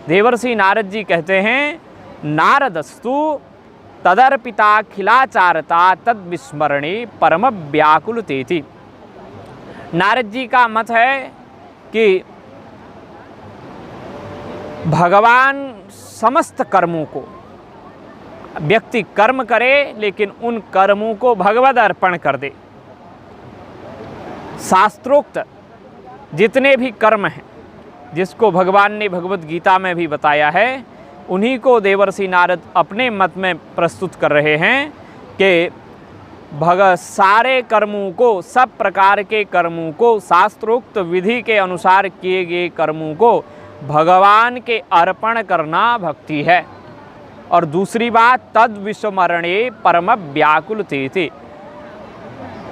देवर्षि नारद जी कहते हैं, नारदस्तु तदर्पिताखिलाचारता तद विस्मरणे परम व्याकुलतेति। नारद जी का मत है कि भगवान समस्त कर्मों को, व्यक्ति कर्म करे लेकिन उन कर्मों को भगवद अर्पण कर दे। शास्त्रोक्त जितने भी कर्म हैं, जिसको भगवान ने भगवद गीता में भी बताया है, उन्हीं को देवर्षि नारद अपने मत में प्रस्तुत कर रहे हैं कि सारे कर्मों को, सब प्रकार के कर्मों को, शास्त्रोक्त विधि के अनुसार किए गए कर्मों को भगवान के अर्पण करना भक्ति है। और दूसरी बात, तद विस्मरणे परम व्याकुलतेति,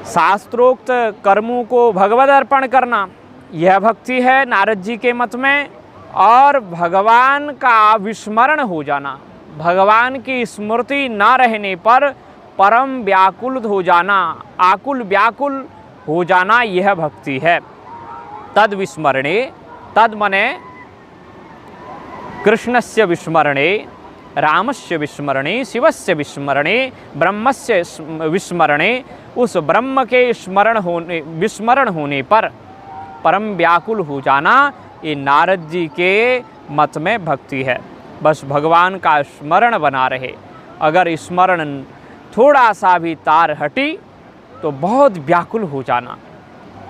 शास्त्रोक्त कर्मों को भगवद अर्पण करना यह भक्ति है नारद जी के मत में। और भगवान का विस्मरण हो जाना, भगवान की स्मृति न रहने पर परम व्याकुल हो जाना, आकुल व्याकुल हो जाना, यह भक्ति है। तद विस्मरणे, तद मने कृष्णस्य विस्मरणे, रामस्य विस्मरणे, शिवस्य विस्मरणे, ब्रह्मस्य विस्मरणे, उस ब्रह्म के विस्मरण होने पर परम व्याकुल हो जाना, ये नारद जी के मत में भक्ति है। बस भगवान का स्मरण बना रहे, अगर स्मरण थोड़ा सा भी तार हटी तो बहुत व्याकुल हो जाना,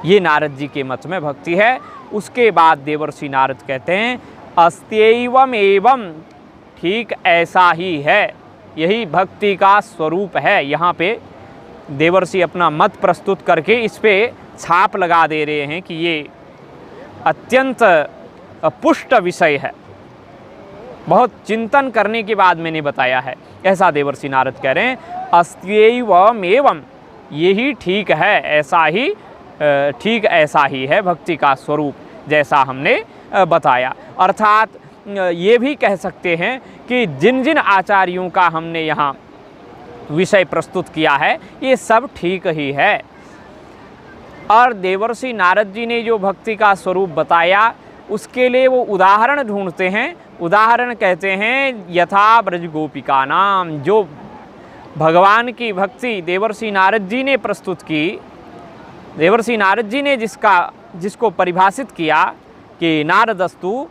ये नारद जी के मत में भक्ति है। उसके बाद देवर्षि नारद कहते हैं, अस्त्यैवम एवं, ठीक ऐसा ही है, यही भक्ति का स्वरूप है। यहाँ पे देवर्षि अपना मत प्रस्तुत करके इस पे छाप लगा दे रहे हैं कि ये अत्यंत पुष्ट विषय है, बहुत चिंतन करने के बाद मैंने बताया है, ऐसा देवर्षि नारद कह रहे हैं। अस्त्यैवम एवं, यही ठीक है, ऐसा ही ठीक ऐसा ही है भक्ति का स्वरूप, जैसा हमने बताया। अर्थात ये भी कह सकते हैं कि जिन जिन आचार्यों का हमने यहाँ विषय प्रस्तुत किया है, ये सब ठीक ही है। और देवर्षि नारद जी ने जो भक्ति का स्वरूप बताया, उसके लिए वो उदाहरण ढूंढते हैं। उदाहरण कहते हैं, यथा ब्रज गोपिका नाम, जो भगवान की भक्ति देवर्षि नारद जी ने प्रस्तुत की, देवर्षि नारद जी ने जिसको परिभाषित किया कि नारदस्तु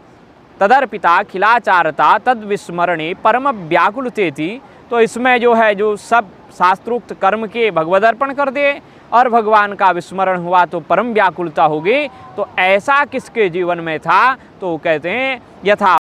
तदर्पिता खिलाचारता तद विस्मरणे परम व्याकुलतेति, तो इसमें जो है, जो सब शास्त्रोक्त कर्म के भगवद अर्पण कर दे और भगवान का विस्मरण हुआ तो परम व्याकुलता होगी। तो ऐसा किसके जीवन में था? तो कहते हैं, यथा